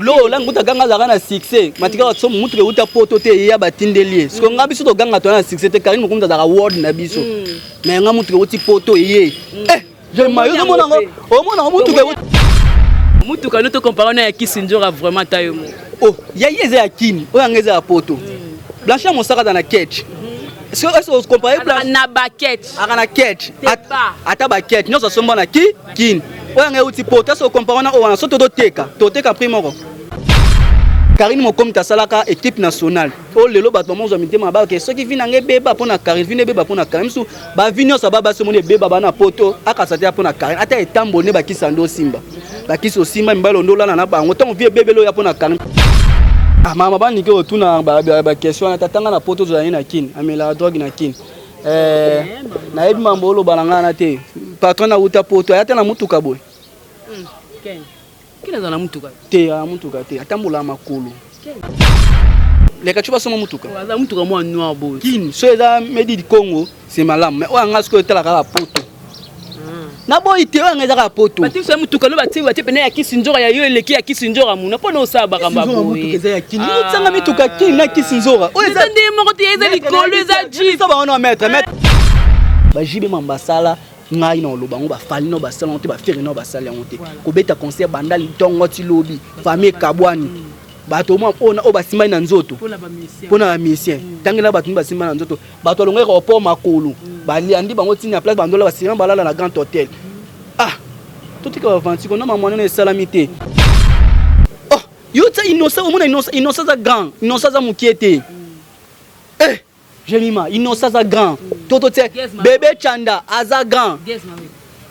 lo la nguta ganga za kana succès matika so mutuke uta poto te ya batindeli siko ngabiso to ganga to na succès te Karine mukumda za award na biso mais nga mutuke uti poto ye je mayo de mona mutuke mutuka noto comparé na Kisinjora vraiment tayo oh ya yeze ya kini o ngeza ya poto Blanchard Mosaka dans la catch est-ce que comparer na baquette na catch ata baquette non ça somba na kini o ngeza uti poto est-ce que comparer na o wana so to teka primoro Karine mokomi tasalaka équipe nationale o lelo bato monzo mitema ba ke soki vina ngebeba pona Karine vine beba pona Karine su ba vinyo sababa se moni beba bana poto akasate pona Karine ata etambo ne bakisando Simba bakiso Simba mbalo ndola na bango tango vie bebelo ya pona Karine ah mama bani ke otuna ba question tatanga na poto zo na kini amela drogue na kini na ebi mambo lo balanga na te patron na uta poto ata na mutuka boy Kila za na mutuka te ya mutuka te atambula makulu leka chuba soma mutuka za mutuka mo noir boy kini so eza medi di Congo c'est malam mais o anga sko tela kala poto na boy te o anga za ka poto bati so mutuka lo bati pene ya Kisinjora ya yo eleki ya Kisinjora muna pona osaba kamba boy mutuka za ya kini tsanga mituka kini na Kisinjora o eza ndi moko te eza likolo eza ji so ba ona maître ba jibe mambasala ngai na loba ngo ba fali no ba salon te ba feri no ba sala ngo te ko beta concert banda litongo ti lobi famille kabwani bato mo ona o ba simba na nzoto pona ba musicien tangela bato ba simba na nzoto bato longa ko po makolo ba liandi bango ti na place bandola ba simba balala na grand hôtel ah tout ka vanti ko na mamona na salamité oh yo ta innocent o mona innocent za grand innocent za mukiete Jemima, innocent za grand. Toto te bébé Chanda aza grand.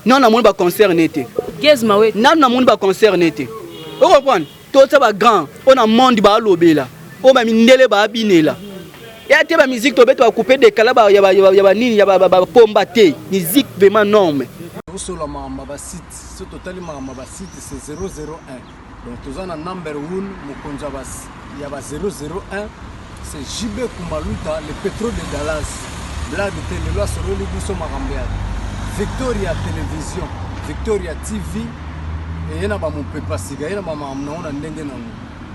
Non na moni ba concert nete. Gezma we. Non na moni ba concert nete. O comprendre? Toto ba grand, on a monde ba lobela. O ba mindele ba binela. Ya te ba musique to beto ba couper de kala ba ya ba nini ya ba pomba te. Musique vraiment norme. Sur la mamba site, ce total mamba site c'est 001. Donc tous en number 1 Mokonza bas. Il y a 001. C'est JB Kumaluta, le pétrole de Dallas. Blague de télé, sur le Libiso Marambéa. Victoria Télévision, Victoria TV. Et il y a mon papa Siga, il y a maman Amna,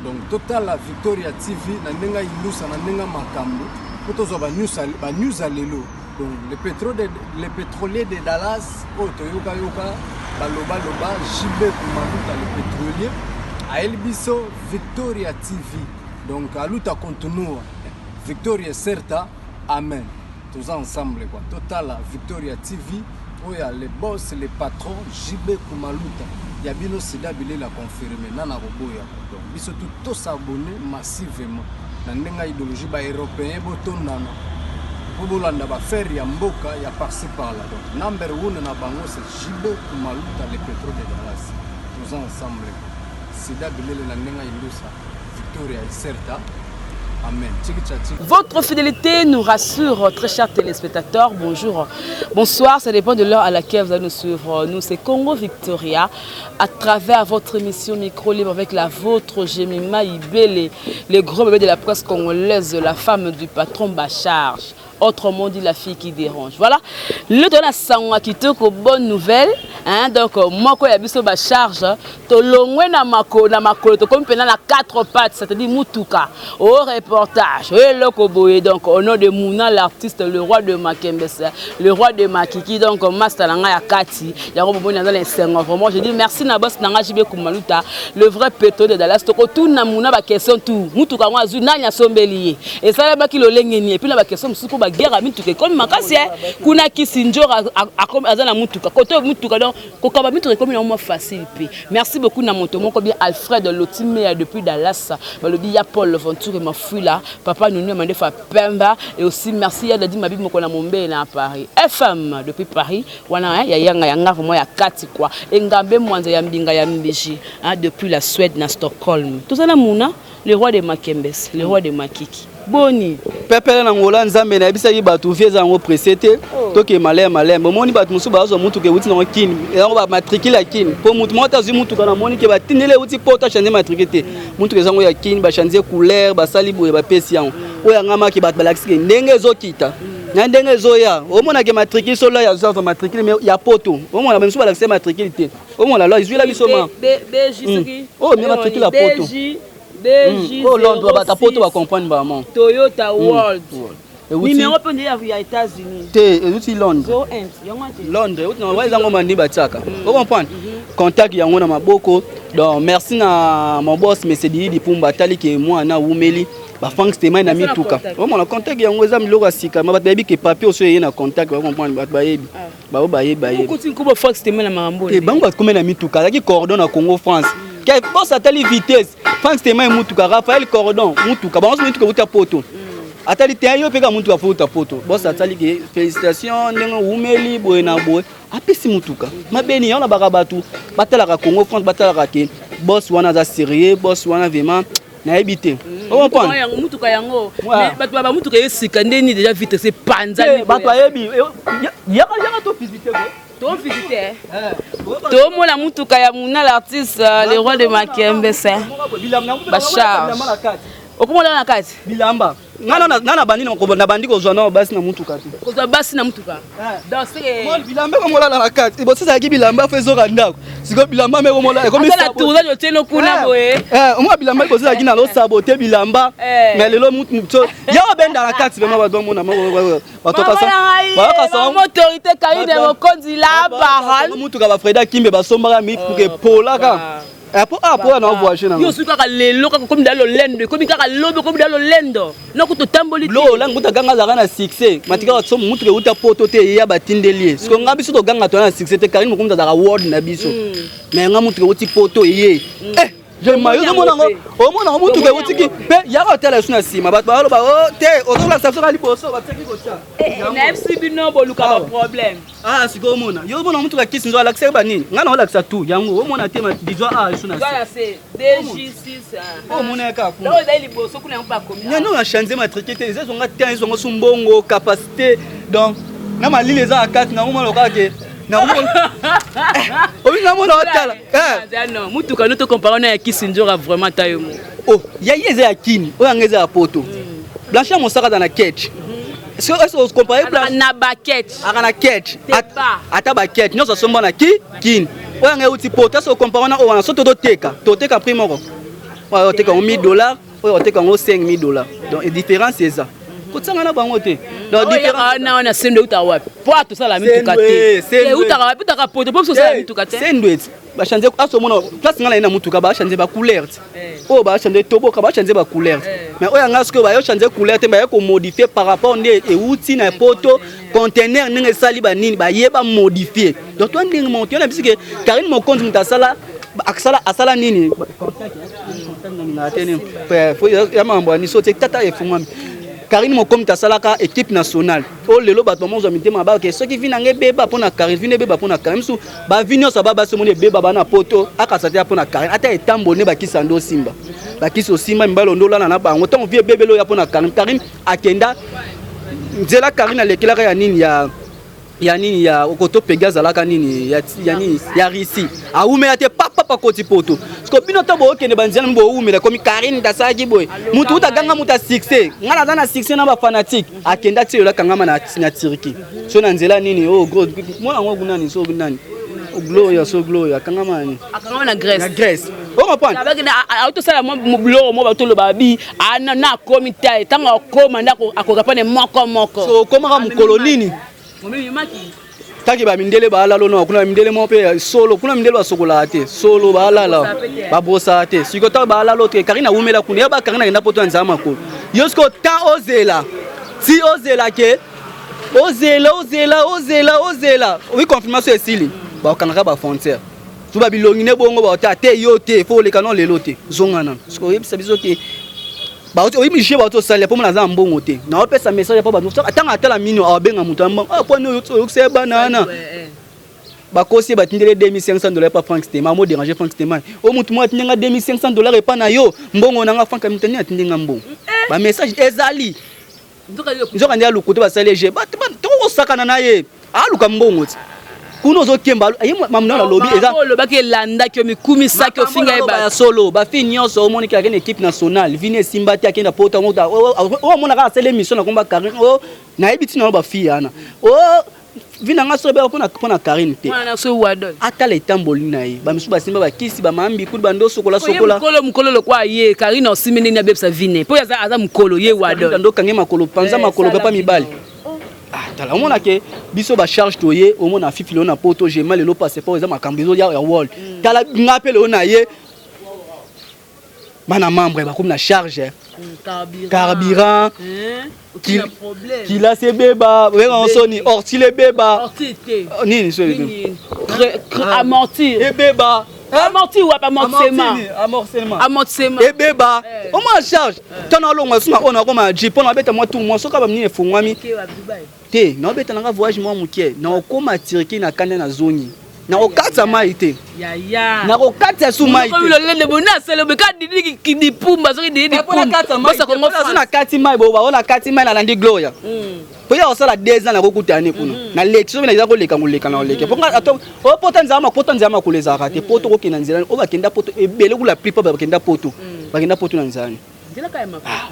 donc total la Victoria TV, Nandenga Ilusa, Nandenga Makambo. Pour tous les news à l'élo. Donc le pétrolier de Dallas, Toyoka Yoka, Baloba Loba, JB Kumaluta, le pétrolier. À Elbiso, Victoria TV. Donc, à l'outa continue, Victoria Certa, Amen. Tous ensemble, quoi. Total, Victoria TV, où il y a les boss, les patrons, JB Kumaluta. Il y a bien aussi d'habiller la confirmer, Nana Roboya. Donc, ils sont tous s'abonner massivement. Dans une idéologie européenne, Botonana. Bobolanda va faire Yamboka, il y a par-ci par-là. Donc, number 1 na bango, c'est JB Kumaluta, les pétrole de Dallas. Tous ensemble. C'est d'habiller la Nenga Ilusa. Amen. Votre fidélité nous rassure, très chers téléspectateurs. Bonjour, bonsoir, ça dépend de l'heure à laquelle vous allez nous suivre. Nous, c'est Congo Victoria, à travers votre émission Micro Libre avec la vôtre, Jemima Ibele, les gros bébés de la presse congolaise, la femme du patron Bacharge. Autrement dit, la fille qui dérange. Voilà. Le de la sangwa qui te bonne nouvelle. Hein? Donc, moi, quand il y a biso ba charge, to longwe na mako, to comme pendant la 4 pattes, c'est-à-dire Mutuka. Au reportage. Et le koboye. Donc, au nom de Mouna, l'artiste, le roi de Makembese, le roi de Makiki. Donc, Mastalanga Yakati. Il y a un moment dans les sangwa. Vraiment, je dis merci na boss Nanga Jibe Kumaluta, le vrai pétro de Dallas. To tout na Mouna ba question tout. Mutuka ngwa zu na nya sombelier. Et ça là ba ki lo lengeni. Et puis là ba question musuko guerre mituka comme makasi kuna Kisinjora azana mutuka koto mutuka donc kokaba mituka comme vraiment facile pe. Merci beaucoup na moto moko bien Alfred Lotime depuis Dallas balobi ya Paul Venture Mafula papa nous demande fa Pemba et aussi merci ya Dadi Mabi moko na Mombe na Paris FM depuis Paris wana ya yanga vraiment ya kati quoi engambe mwanza ya mbinga ya mbishi depuis la Suède na Stockholm tout ça na Mouna le roi de Makembes le roi de Makiki boni pepele na ngola nzambe na bisa yibatu vieza ngo presete toke malem moni batu musu bazo mutu ke uti na kini e ba matricule kini po mutu mota zu mutu kana moni ke batinele uti pota changer matricule mutu ke zango ya kini ba changer couleur ba sali boye ba pesi yango oya ngama ke bat balaxike ndenge ezokita na ndenge zoya omona ke matricule solo ya zo matricule mais ya poto omona même so ba l'accès matricule te omona là izwi la biso ma oh mais matricule la poto oh Londres ba ta poto ba comprendre ba mon Toyota World numéro pe ya États-Unis te ezuti Londres Londres on va zango mandi bataka vous comprendre contact yango na maboko donc merci na mon boss monsieur Didi Pumba tali ke moi na umeli ba Frank Stéman na mituka omona contact yango eza miloko asika ma bayebi ke papier oso yé na contact ba comprendre ba bayebi ba yebi ko tin ko ba Frank Stéman na mambo te bango ba na mituka zaki cordon na Congo France ke boss atali vitesse Frank Stéman mutuka Raphaël cordon mutuka ba mituka buta poto atali te yo peka mutuka futa poto boss atali ke félicitations ndenge umeli boye na boye apesi mutuka mabeni yana bakabatu batalaka Congo France batalaka ke boss wana za sérieux boss wana vraiment na ebité on comprend mutuka yango bato ba mutuka yesika ndeni déjà vite c'est panzani bato ayebi yaka to visiter to visiter to mona mutuka ya muna l'artiste le roi de Makembe c'est Bachar okomona na kati bilamba nana bandi na bandi ko zona basi na mutuka te ko za basi na mutuka donc c'est mo bilamba ko mola na kati bo sasa ki bilamba fe zo randako siko bilamba me ko mola ko mi sa tourna yo teno kuna boye mo bilamba ko sasa ki na lo saboter bilamba mais lelo mutu ya benda na kati vraiment ba mona ba to kasa ba kasa autorité kayi de mokonzi la baral mutuka ba Freda Kimbe ba sombaka mi pour que polaka pour na voyager na yo suka ka lelo ka comme dans le lendo comme ka lobe comme dans le lendo na ko to tamboli lo la nguta ganga za kana succès matika wa tso mutu ke uta poto te ya batindeli siko nga biso to ganga to na succès te karine mukumza za award na biso mais nga mutu ke uti poto ye je mayo zo mona ngo o mona mutu ke uti ki pe ya ka tela suna sima bat ba lo ba o te o zo la station ali poso ba tsaki ko cha na FC bino boluka ba problème siko mona yo mona mutu ka kisi nzo ala kisa ba nini nga na ala kisa tu yango o mona te ma bizwa suna sima c'est DJ6 o mona ka ku lo dai liboso kuna mpa komia nyano na changer matricule te zo nga te zo ngo sumbongo capacité donc na mali les a 4 na mona loka ke na oui na mona otala non mutuka no to comparer na Kisinjora vraiment tayo mo oh ya yeze ya kini o yangeza ya poto Blanchard Mosaka dans la quête est-ce que comparer na baquette na quête ata baquette nous sommes na kini o yanga uti poto est-ce que comparer na o wana soto teka prix moko o teka $1000 o teka $5000 donc la différence c'est ça kotsanga na bango te donc différence na sendo uta wapi po to sala mituka te uta poto po so sala mituka te sendo ba changer aso mona place ngala ina mutuka ba changer ba couleur o ba changer toboka ba changer ba couleur mais o yanga sko ba yo changer couleur te ba yo ko modifier par rapport ne e outil na poto conteneur ninge sali ba nini ba yeba modifier donc toi ndinga monter na bisike Karine Mokonzi mutasala asala nini na tene faut ya mambo ni sote tata e fungami Karine Mokonzi tasalaka équipe nationale o lelo bato mozo mitema ba ke soki vina nge beba pona Karine vine beba pona Karine su ba vinyo sa baba se mone beba bana poto akasate pona Karine ata etambo ne bakisa ndo Simba bakiso Simba mbalo ndola na bango tant vie bebelo ya pona Karine akenda nzela Karine alekela ya nini ya nini ya okoto Pegaza laka nini ya nini ya risi aume ate papa koti poto sko bino to bo okende banzana mbo umela komi Karine dasaki boy mutu utaganga muta succès ngana zana succès na ba fanatique akenda tio la kangama na Turquie so na nzela nini oh god mwana ngo kunani so kunani gloria kangama ni akangama na Grèce on comprend avec na auto sala mo bloro mo bato lo babi ana na komita tanga koma ndako akoka pane moko so koma ka mukolo nini taki ba mindele ba alalo no kuna mindele mo pe solo kuna mindele ba sokola te solo ba alala ba bosa te siko ta ba alalo te Karine umela kuna ya ba Karine ina poto nzama ko yosko ta ozela si ozela ke ozela oui confirmation esili ba kanaka ba frontière tu ba bilongi ne bongo ba te yo te fo le canon lelo te zongana siko yebisa biso ke ba oyi miche ba to sala po mona za mbongo te na opesa message po ba no atanga atala mino abenga mutu ambongo po no yo se banana ba kosi ba tindele $2500 pa Frank Stéman mo déranger Frank Stéman o mutu mo atinga $2500 e pa na yo mbongo na nga Frank mutani atinga mbongo ba message ezali nzoka ndia lukuto ba sala je ba to osakana na ye aluka mbongo ti kuno zo kemba ayi mamna na lobby eza le bac landa que mi kumi ça que finga ba solo ba fi nyonso o moni ka une équipe nationale vini simbati akenda pota mota o mona ka sele mission na komba Karine o na ebiti na ba fi ana o vina nga so be pona Karine te wana so wadon ata le tamboli na ye ba misu ba simba ba kisi ba mambi ku ba ndo sokola mukolo le kwa ye Karine osimene na bebsa vine po aza mukolo ye wadon ndo kange makolo panza makolo papa mibali tala omona ke biso ba charge toye omona fifilo na poto j'ai mal le passeport eza makambizo ya wall tala ngapele ona ye bana membre ba comme na charge carburant qui la se beba on soni orti le beba nini so amortir e beba amorti ou pas amortissement et beba au moins charge tana longa suma ona koma jipo na beta moi tout moi soka ba mini efungwami te na beta na voyage moi mukie na okoma tiriki na kanda na zoni na okatsa mai te na okatsa su mai te le bona c'est le beka di pumba so di pumba ça commence na kati mai bo ba ona kati mai na landi gloria poya osala 2 ans na kokutane kuna na lection na izako leka ngoleka na oleka ponga ato o pota nzama kuleza kate poto ko kina nzela o bakenda poto ebele kula plupart bakenda poto na nzani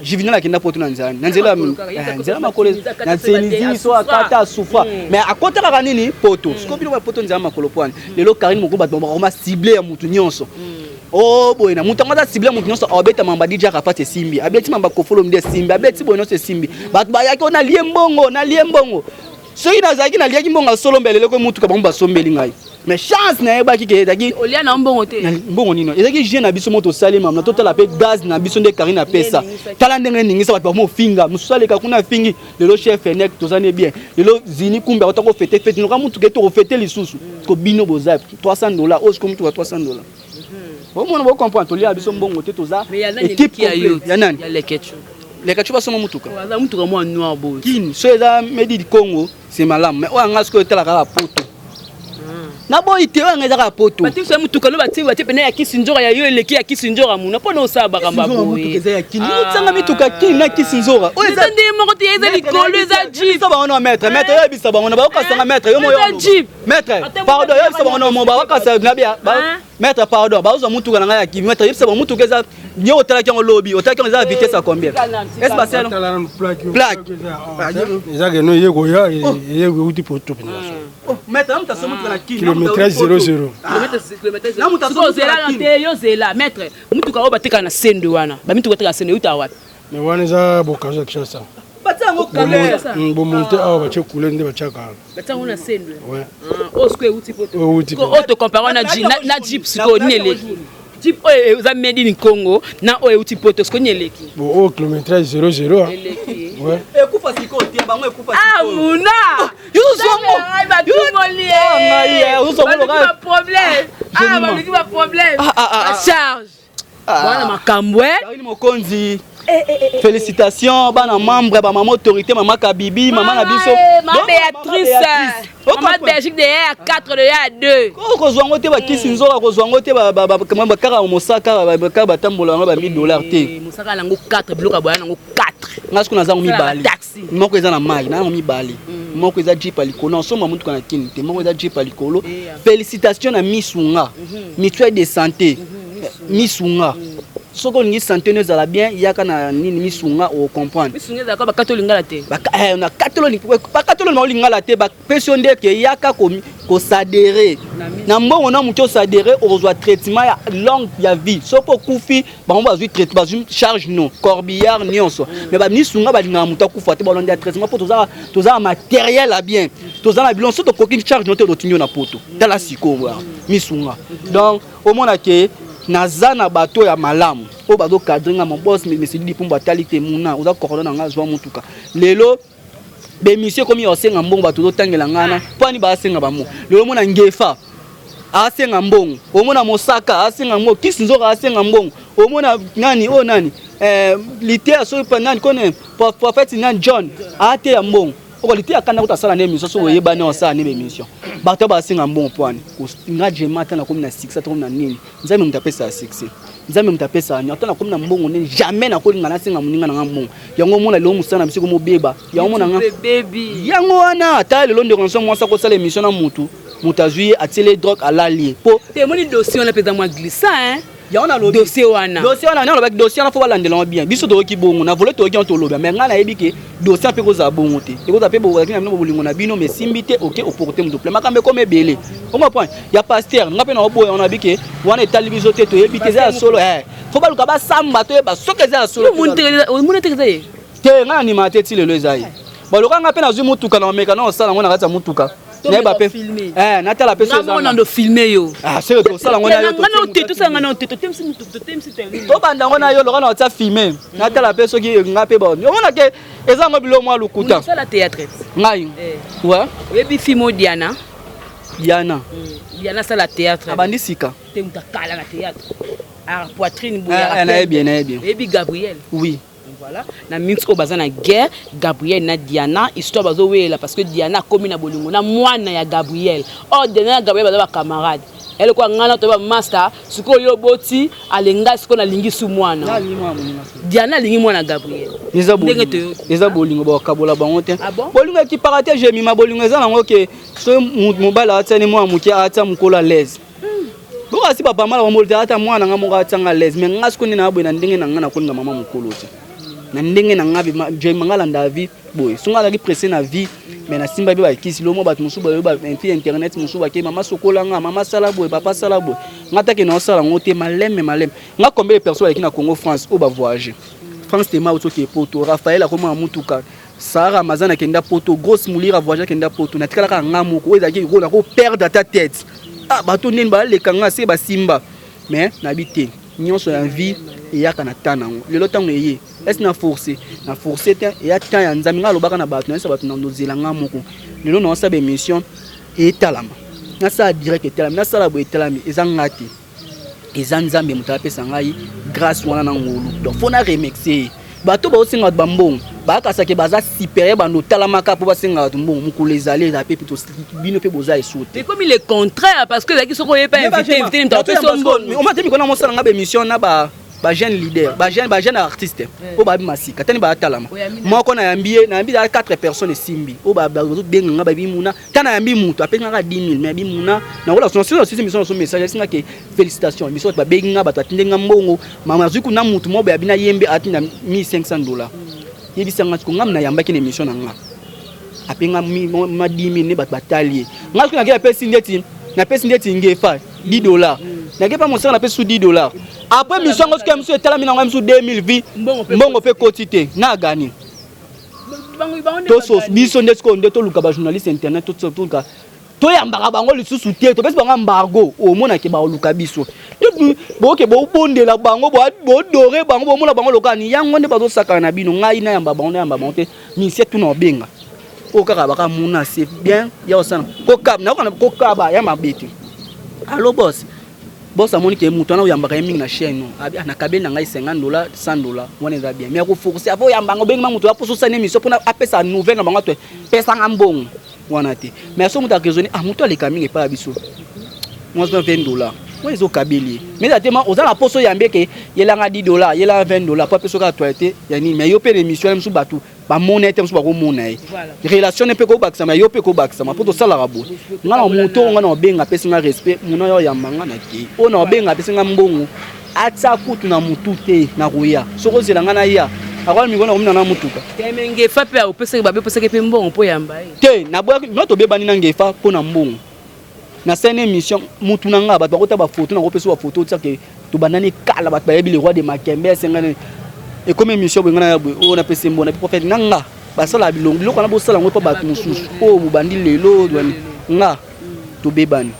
Juvenal akenda poto na nzani na nzela makole na tsenizi so akata soufa mais akota ka nini poto skopi no poto nzama makolo pwane lelo Karine moko ba ma cibler ya mutu nyonso oh boy na mutu ngata cibler mutu nyonso obeta mamba DJ akapate simbi abeti mamba kofolo mde simbi abeti boy nyonso simbi bat ba yaki na liembongo so ina zaki na liaki mbongo solo mbelele ko mutu ka bomba sombeli ngai mais chance na yeba ki ke daki olia na mbongo te mbongo nino ezaki je na biso moto salima na total pe gaz na biso nde Karine na pesa tala ndenge ningisa bat ba mo finga musale ka kuna fingi lelo chef enek tozane bien lelo zini kumbe otako fete no ka mutu ke to fete lisusu ko bino boza $300 ozo ko mutu ka $300 bon mon bo comprendre to lia biso mbongo te toza équipe ya nani ya lekecho leka chuba soma mutuka waza mutuka mo noir bo kin so eza medi di Congo c'est malam mais o anga sko tela ka poto na boy te anga eza ka poto bati so mutuka lo bati pena ya kisinjora ya yo eleki ya kisinjora muna pona osaba kamba bo mutuka eza ya kin tsanga mituka kin na kisinjora o eza ndi moko te eza likolo eza jeep so ba ona maître yo bisa ba ona ba ka sanga maître yo mo yo maître pardon yo bisa ba ona mo ba ka sanga ngabia maître pardon ba uzo mutuka na ya kin maître yo bisa ba mutuka eza nyo otala ki lobi otala ki eza vitesse à combien est-ce pas ça plaque ezaka no yego ya yego uti poto pina oh maître muta so mutuka na kin kilométrage 00 na muta so zela na te yo zela maître mutuka o batika na sendo wana ba mituka tika sendo uta wapi mais wana za bokazo kishasa batango kule bo monter awa bache kule nde bachaka batango na sendo ouais o square uti poto ko auto compare na jeep siko neleki Jeep oyo za made in Congo na oyo uti poto sko nyeleki bo o kilométrage 00 eleki ouais ekufa siko te bango ekufa siko muna yuzomo ba tumolie yuzomo ba problème ba problème charge bana makambwe Karine Mokonzi félicitations bana membre ba mama autorité mama Kabibi mama na biso mama Béatrice mama Belgique de à 4 de à 2 ko zwango te ba kisinzoka ko zwango te ba kama kara mosaka ba ba tambola ba $1000 te mosaka lango 4 bloka boya lango 4 ngasko na zango mibali moko eza na mai na mibali moko eza jeep alikolo nsoma mutu kana kini te moko eza jeep alikolo félicitations na Misunga mutuelle de santé Misunga soko lingi santé ne zala bien yaka na nini Misunga o comprendre Misunga za ka ba katolingala te na katolo lingala te ba pensionnaire ke yaka ko s'adhérer na mbongo na muto s'adhérer au reçoit traitement ya longue ya vie soko kufi ba mba zui traitement ba charge non corbillard nyonso mais ba Misunga ba linga muto kufa te ba longue traitement pour toza matériel à bien toza na bilon soto kokini charge non te do tinyo na poto dala siko Misunga donc au monde que nazana bato ya malamu o bazo cadringa mon boss monsieur Didi Pumba talite muna oza corona nga zwa mutuka lelo be monsieur komi osenga mbongo bato do tangela ngana pani ba senga ba mo lelo mona ngefa asenga mbongo o mona mosaka asenga mbongo kisinzoka asenga mbongo o mona nani o nani litea so pa nani kone prophète nani John ate ya mbongo o litea kana kutasala ne mission so oyeba ne osala ne mission bato ba senga mbongo pwani nga jemata na komi na 6 ata komi na nini nzambe mutapesa 6 nzambe mutapesa ni ata na komi na mbongo ne jamais na kolinga na senga muninga na mbongo yango mona lelo musana bisiko mo beba yango mona nga baby yango wana ata lelo ndeko nso mwasa ko sala émission na mutu mutazui atile drogue à l'allié po te moni dossier on appelle dans moi glissant hein ya on a lobby dossier wana na lobby dossier na faut balandela bien biso to ki bongo na voler to ki on to lobby mais ngana yebi ke dossier pe ko za bongo te ko za pe bo na bino bolingo na bino mais simbité OK opporté mu dople makambe comme ebele on comprend ya pasteur ngape na oboya on a bi ke wana etali biso te to yebi te za solo faut baluka ba samba to ba soke za solo mon te te ngana ni mate ti lelo ezai baluka ngape na zui mutuka na meka na osala ngona kata mutuka na pe na tala pe so za on a filmé yo c'est to sala ngona yo to ça ngana to tem si to banda ngona yo lokana otsa filmer na tala pe so ki ngape ba yo mona ke eza ngo bilo mwa lukuta ça la théâtre ngai ouais webi fimo Diana ça la théâtre abandi sika te mutakala na théâtre à poitrine boya na bien webi Gabriel oui voilà na mix ko bazana guerre Gabriel na Diana histoire bazo wela parce que Diana komi na bolingo na mwana ya Gabriel Diana Gabriel baza ba camarade elle ko ngana to ba master siko yo boti alenga siko na lingi su mwana Diana lingi mwana Gabriel eza bolingo ba kabola bango te bolingo ki parate je mi ma bolingo eza nango ke so mobala atani mwa muki ata mukola l'aise boka si papa mala bomolta ata mwana nga moka atanga l'aise mais nga siko ni na bwe na ndenge na nga na kolinga mama mukolo te na ndenge na ngabi je mangala ndavi boy sunga la ki pressé na vie mais na simba bi ba kisi lo mo bat musu ba fi internet musu ba ke mama sokola nga mama sala boy papa sala boy ngata ke na sala ngote malem nga combien de personnes qui na Congo France au ba voyager France te ma auto ke poto Raphaël a comme mutuka Sarah Mazana kenda poto grosse moulira voyager kenda poto na tikala ka ngamu ko ezaki ko na ko perdre ta tête bato nini ba le kanga se ba simba mais na bité nyonso ya vie eyaka na tana ngo lelo tango eye est na forcer te ya tan ya nzambe ngalo baka na bato na bato na nozela ngamoko lelo na sa be mission etalama na sa direct etalama na sala bo etalami ezangati ezanzambe mutapesa ngai grâce wana na ngolu donc faut na remixer bato ba osinga bambong bakasa ke baza supérieur bando talamaka po basinga mbongo mukulu ezali za pe plutôt bino pe boza esoute mais comme il est contraire parce que là qui sont pas invité on m'a dit qu'on a montré nga émission na ba jeune leader ba jeune artiste o ba masika tani ba talama moko na yambi 4 personnes simbi o ba benga nga ba bimuna tana yambi mutu apenga nga 10 000 mais bimuna na wala son mission son message singa ke félicitations mission ba benga ba tatinga mbongo mama zuku na mutu mo ba bina yembe atina $1,500 yebisanga ko ngam na yamba kine mission na nga apenga ma 10 000 ne ba batalier nga ko na ke pesi ndeti ngefa $10 na ke pa mon na pesi $10 après mission ngo ke monsieur etala mina ngo monsieur 2000 vie mbongo pe quotité na gani to so biso ndesiko ndeto luka ba journaliste internet to ka to yambaka bango lisusu te to pesi bango embargo o mona ke ba luka biso bo ke bo bondela bango bo dore bango bo mona bango lokani yango nde bazo saka na bino ngai na yamba bango te mission tu no benga o kaka baka muna c'est bien ya osana ko kaba ya mabeti allo boss amoni ke mutu na oyambaka mingi na chaîne na kabeli na ngai $50 $100 wana eza bien mais ko fokuser avo yambanga benga mutu aposo sa émission pona apesa nouvelle na bango to pesa ngambongo wana te mais so mutu raisonner mutu aleka mingi pa biso moi $20 moi ezo kabeli mais atema ozala poso yambe ke yelanga $10 yela $20 pa peso ka toilette yani mais yo pe émission musu batu ba monete musu ba ko monae relation ne pe ko bakisa mais yo pe ko bakisa ma poto sala rabo ngana mutu ngana obenga pesa nga respect muno yo yambanga na ke ona obenga pesa nga mbongo atsa kutu na mutu te na roya soko zela ngana ya akwa mingona omina na mutuka temenge fa pe opesa ba be pesa ke pe mbongo po yamba te na boya noto be bani na ngefa po na mbongo na scène émission mutu na nga bato bakota ba photo na ko pesa ba photo tsa ke to banani kala bato ba yebi le roi de Makembe sengana et comme émission ngana ya on a pesa mbona prophète nanga basala bilongo lokana bo sala ngo pa bato mususu o mubandi lelo nga to bebani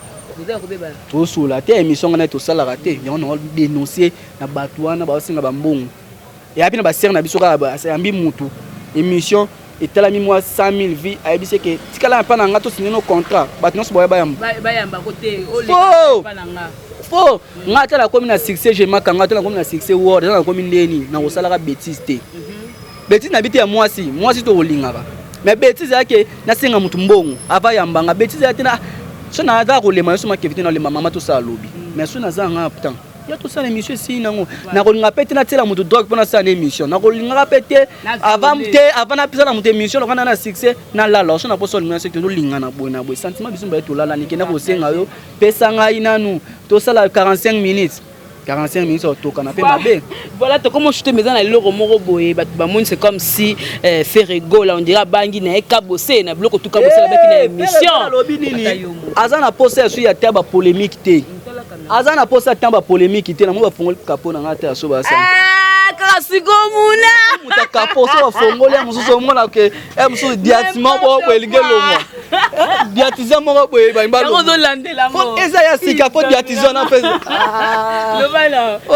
to sula te émission ngana to sala raté ya on dénoncer na bato wana ba singa ba mbongo et apina ba ser na biso ka ba ambi mutu émission et talami moi 100 000 vies a dit que tikala pa na nga to signer no contrat bato non so boya bayamba côté fo nga tala comme na succès je makanga tala comme na succès word tala comme ndeni na osala ka bêtise te bêtise na biti ya moi si to olingaka mais bêtise yake na singa mutu mbongo ava yambanga bêtise yake na so na za ko lema so ma kevite na le mama to sa lobi mais so na za nga putain ya to ça émission si nango na kolinga pete na tela mutu drogue pona ça émission na kolinga pete avant na pisa na mutu émission lokana na succès na la loso na poso linga secteur linga na boy sentiment biso ba to lala nikena ko senga yo pesa ngai nanu to ça la 45 minutes 45 minutes au toka na pe mabe. Voilà, to comment chuter maison na loro moro boye ba monde c'est comme si Ferrego là on dirait bangi na ekabosé na bloko tout kabosé la baki na émission. Azana poser sur ya taba polémique té. Azana poser taba polémique té na mo ba fongol kapo na ngata so ba sa. Kasiko muna. Muta kapo so ba fongol ya mususo mona ke mususo diatima bo elingelo mo. Diatiza mo bo ba mbalo. Ko zo landela mo. Faut eza ya sika faut diatiza na fait. Voilà. Oh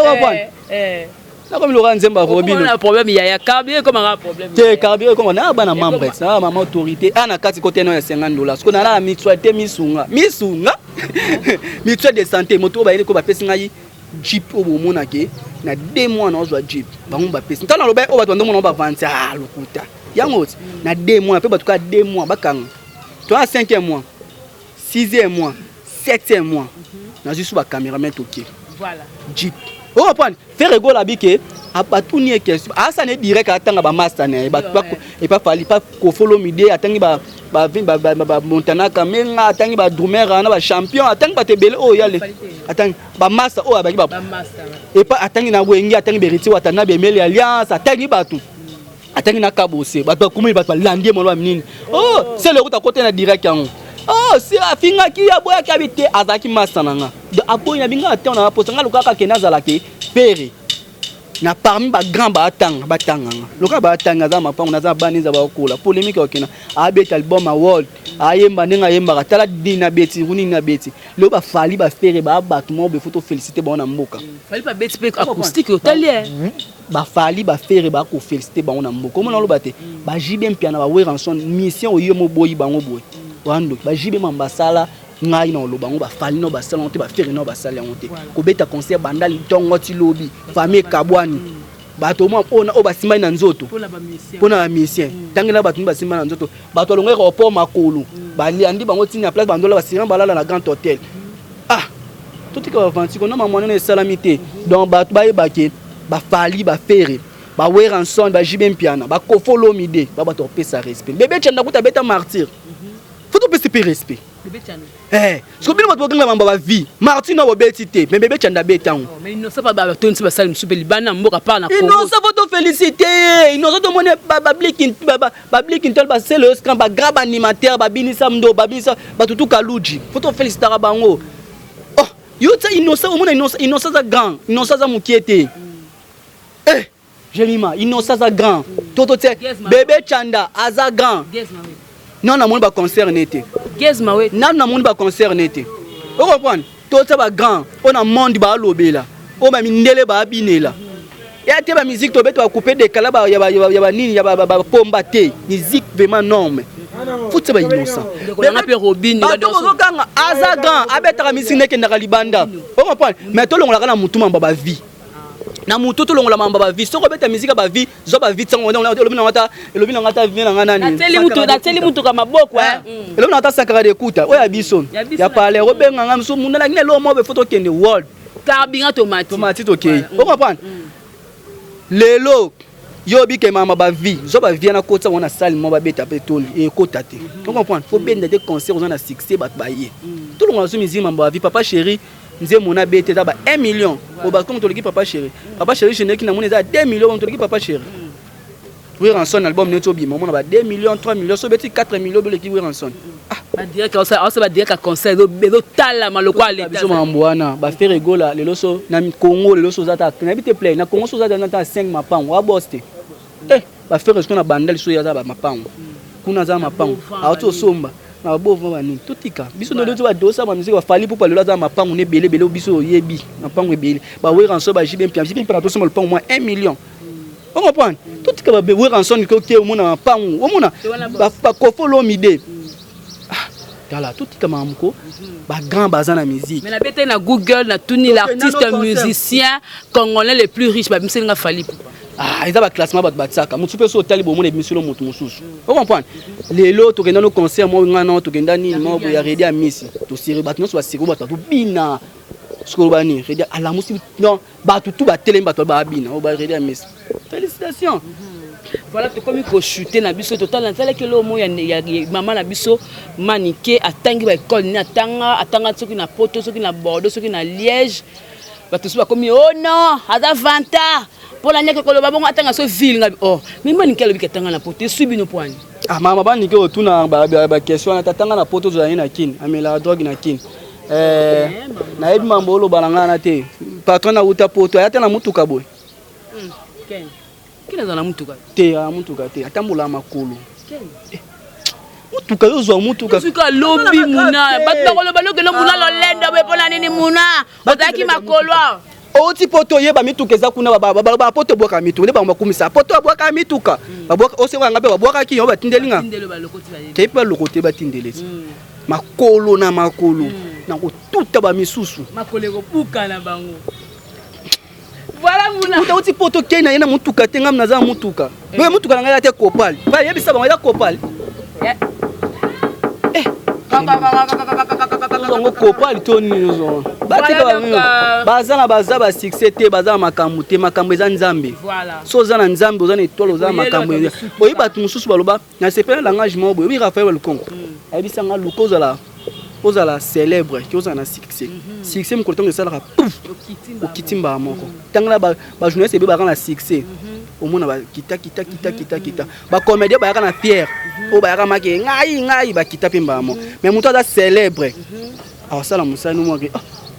ça comme Laurent Nzemba Robino. On a un problème, il y a carburant comme un problème. Te carburant comme on a bana membre, ça maman autorité ana kati côté no ya $50. Ce qu'on a la mutualité misunga. Mutualité de santé moto ba ile ko ba pesi ngai jeep au moment ke na 2 mois na ozwa jeep. Ba mo ba pesi. Tana lo ba o ba tondo mo ba vendre lokuta. Yango na 2 mois pe ba tuka 2 mois ba kanga. To a 5e mois. 6e mois. 7e mois. Na juste ba caméraman toké. Voilà. Jeep. On reprend. Faire rigolo la bique. Abatuni est question. Ah ça n'est direct à tanga ba master né. Et pas fali pas ko follow midi atangi ba Montana Kamenga atangi ba drummer na ba champion atangi ba tebele oh yale. Atangi ba master oh ba master. Et pas atangi na wengi atangi beriti watana be meli alliance atangi ba tout. Atangi na kabose ba to kuma ba landie mo lo minini. Oh c'est le route à côté na direct yango. Oh, si afinga ki ya boya kabite azaki masananga. De aboya binga ate on a posé ngaloka kenazala ke pere. Na parmi ba grand ba tanga. Loka ba tanga za mapango na za baniza ba okula. Polémique okena. Abet album award. Ayemba nenga yemba tala dina beti runi na beti. Lo ba fali ba fere ba batmo be photo féliciter ba na mboka. Fali ba beti pe acoustique hôtelier. Ba fali ba fere ba ko féliciter ba na mboka. Comment on lo bate? Ba jibem piana ba weranson mission oyomo boyi bango boyi. Wando ba jibe mambasala ngai na lobango ba fali no ba sala onte ba fere no ba sala onte ko beta concert bandali tongo ti lobi famille kabwani ba to mo ona o ba simba na nzoto pona ba mission tangela ba tumba simba na nzoto ba to longo aéroport makolo ba liandi bango ti na place bandola ba siran balala na grand hôtel tout que ba vanti ko na mamona na salamité donc ba ba ebake ba fali ba fere ba weranson ba jibe mpiana ba kofolo mide ba to pesa respect bébé tchanda kuta beta martyr. Faut tout petit respect. Bébé Tchanda. Ce que bien votre grand maman vie. Martino wa betité, mais bébé Tchanda betan. Mais il ne sait pas ba ton si ba salim soupe libana mboka pa na Congo. Il ne sait pas te féliciter. Il ne sait pas demander ba blikin tel ba c'est le scran ba grab animateur ba binisa mdo ba binisa ba tutu kaluji. Faut te féliciter bango. Oh, yo ça innocent au monde innocent ça grand, innocent ça mukiete. Jelima, innocent ça grand. Toto bébé Tchanda aza grand. Non, na moni ba concert n'était. Gezma we. Non, na moni ba concert n'était. Vous comprenez? Tout ça ba grand, on a monde ba lobela. On ba mindele ba binela. Et à ba musique to beto ba couper des calaba ya ba nini ya ba pomba te. Musique vraiment norme. Faut ça ba innocent. On a pe Robin ba to zo kanga aza grand, abeta musique neke na libanda. Vous comprenez? Mais to longola na mutuma ba vie. Na mutu to longola mamba ba vie so ko beta musique ba vie zo ba vie tsango na elobi na ngata vie na ngana ni na teli mutu ka maboko elobi na ngata sakara de kuta oya biso ya pale robenga ngam so munala ngine lo mo be photo kende world carburant tomate to okay o comprendre lelo yo bi ke mama ba vie zo ba vie na kota wana salle mo ba beta petoli e kota te o comprendre faut benda de concert on a succès ba baye tout le monde zo musique mamba ba vie papa chéri nze mona bete za ba 1 million o ba comme to leki papa chéri je n'ai qui na mona za 2 millions on to leki papa chéri oui ranson album neto bi mona ba 2 millions 3 millions so beti 4 millions be leki oui ranson ba dire que ça ba dire que concert do tala maloko ale biso mambwana ba faire rigola le loso na Congo le loso za ta na bite play na Congo so za na ta 5 mapango wa boste ba faire ce qu'on a bandal so ya za ba mapango kuna za mapango auto somba na bovo bani tutika biso no dozo ba dosa ba musique ba fali pour parler za mapango ne belé biso yebi mapango ebele ba we ranso ba jibe mpia to so mo mapango moins 1 million on comprend tutika ba we ranso ni ko ke o mona mapango o mona ba kofolo mide Voilà, tout est comme un grand bazar na musique. Mais la bête na Google, na tout ni l'artiste musicien congolais le plus riche, bah monsieur nga fali. Ah, ils ont un classement bat batsaka. Mutu pe so tali bo mo ne monsieur lo mutu mususu. Vous comprenez? Les lots to kenda no concert mo ngana to kenda ni mo ya ready a misi. To siri bat no so siri bat to bina. Skolbani, je dis à la musique non, bah tout va télé bah tout va bien, on va dire mais félicitations. Voilà, tu comme il chuter na biso total na tele que le mot ya maman na biso maniqué atangi ba école ni atanga ceux qui na Poto, ceux qui na Bordeaux, ceux qui na Liège. Ba tout ça comme oh non, ada vanta. Pour la nyaka ko lo ba bon atanga so ville ngabi oh, mais maniqué lo bi katanga na Poto, subi no point. Ah maman ba niqué otuna ba question na tatanga na Poto zo na kin, amela drogue na kin. Na ebi mambo lo balanga na te. Patron na uta Poto, ayata na mutuka boy. Ken. Kina za na mutuka? Te ya mutuka te, atambola makolo. Ken. Mutuka yo zo mutuka. Suka lobby muna, batba ko lo baloke lo muna lo lenda be pona nini muna. Bataki makolo. Oti Poto yeba mituka eza kuna ba Poto boka mituka, ne ba makumisa. Poto boka mituka. Ba boka ose wanga be ba boka ki yo ba tindelinga. Tindelo ba lokoti ba. Ke pa lokote ba tindelezi. Makolo na makolo. Na ko tuta ba misusu. Makole ko puka na bango. Voilà muna. Muta oti Poto kena yena mutuka tenga mnaza mutuka. We mutuka na ngaya te kopal. Ba yebisa ba ngaya kopal. Zongo kopal toni zo. Batika bazana ba succès te bazana makambu te makambu eza nzambe. Voilà. So za na nzambe ozana étoile ozana makambu. Oyi batu mususu baloba na sepela l'engagement boy. Oui Raphaël Welkongo. Ayebisa nga lukoza la ozala célèbre qui ozana succès. Succès mo kotonga sala pouf. Okitimba moko. Tangala ba journaliste be ba kana succès. Omona ba kita. Ba comédien ba kana fier. O ba kana make ngai ba kita pemba mo. Mais muto da célèbre. Alors ça la musa nous moi.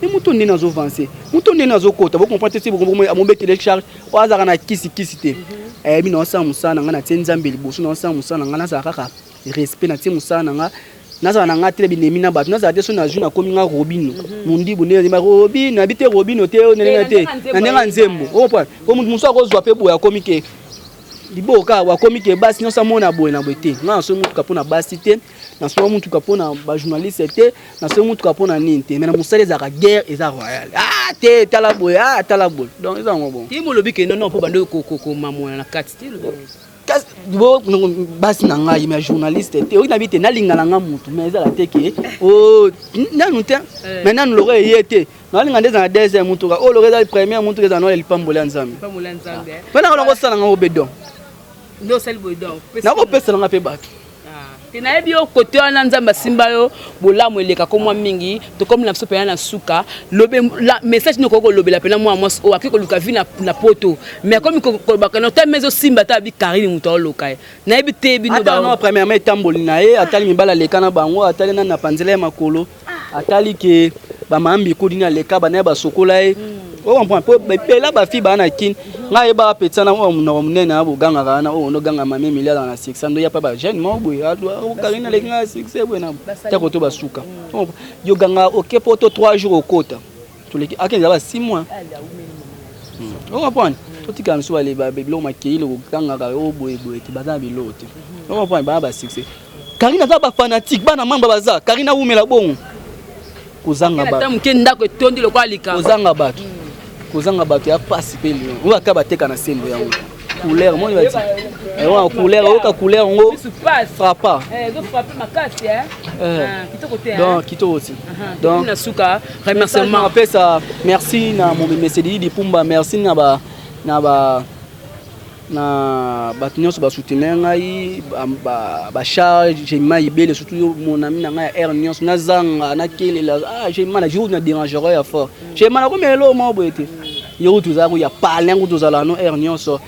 Mais muto ndena zo avancer. Muto ndena zo kota. Vous comprenez si vous comprenez à mon bec de charge. O azaka na kisi te. Eh bi no sa musa na ngana tenzambe liboso no sa musa na ngana za kaka. Respect na ti musa na nga. Naza na ngati lebinemi na batu naza te so na juna komi nga Robino mundi bunene ba Robino habite Robino te onele te na ndenga nzembo o point ko muso akozwa pe boya komi ke liboka wa komi ke basi nyosa mona boye na bote nga so mutu kapona basi te na so mutu kapona ba journaliste te na so mutu kapona ninte mais na musale za guerre eza royal te tala boye donc eza bon ti mo lobi ke non po bando ko mamona na kati ti lobi basi na ngai mais journaliste te oyi na bite na linga na nga mutu mais ezala te ke o nanu te mais nanu loko eyete na linga ndeza na deuxième mutu ka o loko eza première mutu eza no elipambola nzambe pena ko sala nga obedon ndo sel bodon na ko pesa nga pe bato tena ebi o côté wana nzamba simba yo bolamu eleka ko mwa mingi to comme na sope na suka lobe la message no ko lobela pena mwa mos o akiko luka vi na Poto mais comme ko bakana ta mezo simba ta bi Karine muto loka na ebi te bi no ba no premièrement tamboli na ye atali mibala leka na bango atali na panzela makolo atali ke ba mambi ko dina leka ba na ba sokola e o comprend po pe la ba fi ba na kin nga e ba petsa na o no munene abo ganga kana o no ganga mame milliard na 600 ndo ya pa ba jeune mo boy o Karine leka na 6 bwana ta ko to ba suka yo ganga OK Poto 3 jours au kota to leki akenza ba 6 mois o comprend to tika nso ale ba beblo makili o ganga ka o boy ti bazana bilote o comprend ba 6 Karine za ba fanatique bana mamba baza Karine umela bongo kozanga ba tamuke ndako etondi lokwa lika kozanga bato ya pasi pe lion o akaba teka na sembo yango couleur mo ba ti wa couleur o ka couleur ngo frappa go frapper makasi kitoko te donc kitoko ti donc na suka remerciement après ça merci na mon Mercedes di Pumba merci na bato nyonso basoutenir ngai ba charge j'ai mai belle surtout mon ami na ngai air nyonso na zanga na kelela j'ai mal jour na dérangerait à fort j'ai mal comme elo mo boete yo tuza ko ya parler ngo tozala no air nyonso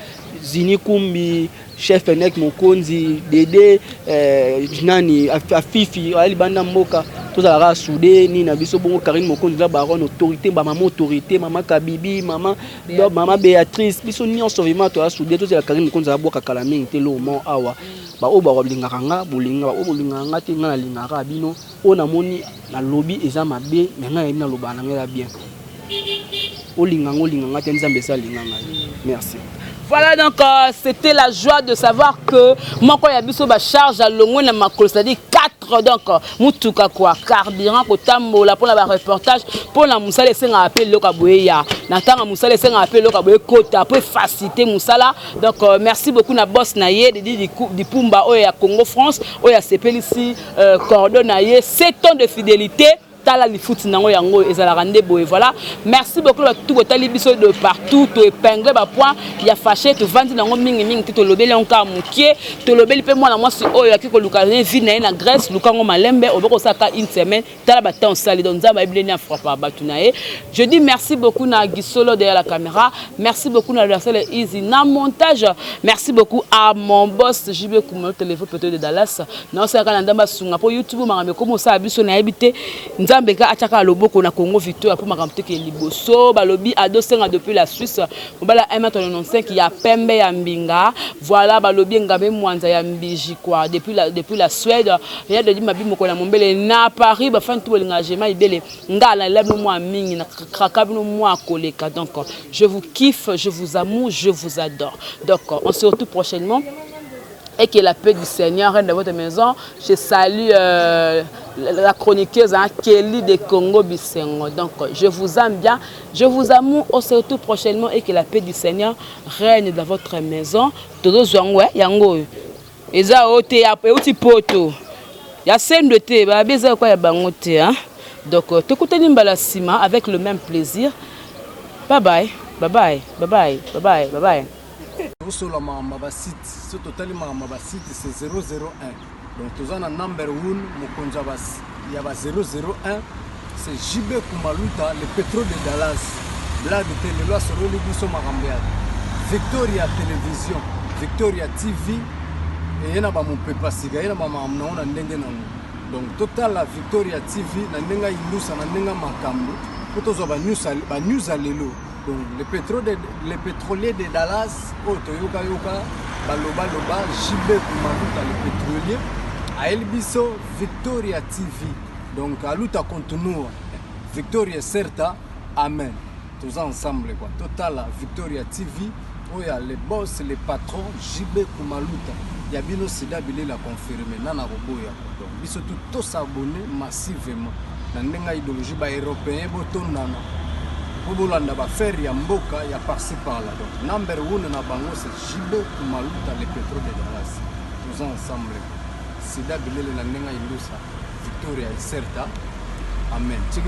Zini Kumbi chef nek mokonzi Dede nani afifi ali banda mboka tozala soudé ni na biso bongo Karine mokonzi la baronne autorité ba maman autorité maman Kabibi maman Béatrice biso nyonso vraiment to soudé tozala Karine mokonzi la boka kala mingi te lo mo awa ba o ba lingaka nga bolinga ba o bolinga nga te nga lingaka bino o na moni na lobby eza mabe mais nga na loba na ngela bien o linga te nzambe sa linga nga merci. Voilà donc c'était la joie de savoir que moi quand il y a biso ba charge à longo na makolo c'est-à-dire 4 donc mutuka quoi carburant ko tambola pour la reportage pour la musala senga appel loka boya na tanga musala senga appel loka boya kota pour faciliter musala donc merci beaucoup na boss na ye di Pumba o ya Congo France o ya sepeli ici coordonnaye 7 ans de fidélité tala li foot nango yango ezalaka nde boye. Voilà, merci beaucoup à tout côté biso de partout to épingler ba point ya fâché to vandi nango mingi to lobeli onka mukie to lobeli pe mwana mwasi oyo akiko lukane vie na Grèce lukango malembe oboko saka une semaine tala ba temps sali donc nzamba ibleni afrapa batunae. Je dis merci beaucoup na Gisolo derrière la caméra, merci beaucoup na Marcel Easy na montage, merci beaucoup à mon boss JB Koumalo téléphone peut-être de Dallas na osaka na ndamba sunga po YouTube makambe comme ça biso na habité nzambe ka ataka loboko na Congo Victoria pour makambe ke liboso balobi adosenga depuis la Suisse mbala 1m95 ya pembe ya mbinga. Voilà balobi ngabe mwanza ya mbiji quoi depuis la Suède ya de mabi moko na mombele na Paris ba fan tout l'engagement ibele ngala lebe moi mingi na krakabino moi koleka. Donc je vous kiffe, je vous amour, je vous adore. Donc on se retrouve prochainement et que la paix du Seigneur règne dans votre maison. Je salue la chroniqueuse Kelly de Congo Bisengo. Donc je vous aime bien, je vous amour. On se retrouve prochainement et que la paix du Seigneur règne dans votre maison. Todo zongwe yango eza ote ya petit poto ya scène de thé ba beza quoi ya bangote hein. Donc t'écoutez mbala sima avec le même plaisir. Bye bye, bye bye, bye bye, bye bye, bye bye. Osola ma site, ce total ma site c'est 001. Donc tous en number 1 mokonza bas il y a 001 c'est JB Kumaluta le pétrole de Dallas. Blague de télé loi sur le biso marambia. Victoria télévision, Victoria TV et yena ba mon pepa siga yena ba mamna ona ndenge nanu. Donc total la Victoria TV na ndenga ilusa na ndenga makambo. Potozo ba news alelo. Donc le pétrolier de Dallas, Otoyoka Yoka, Baloba JB Kumaluta le pétrolier, à Elbiso Victoria TV. Donc à Luta continue, Victoria Certa, Amen. Tous ensemble quoi. Total Victoria TV, où il y a les boss, les patrons, JB Kumaluta. Il y a Bino Sida Bilé la confirmé, Nana Roboya. Donc biso tous s'abonner massivement. Dans une idéologie européenne, Botonana. Bobolanda ba faire ya mboka ya par-ci par-là. Donc number 1 na bango c'est JB Kumaluta le pétrole de Dallas. Tous ensemble. Sida Bilé la nenga ilusa. Victoria Certa. Amen. Tiki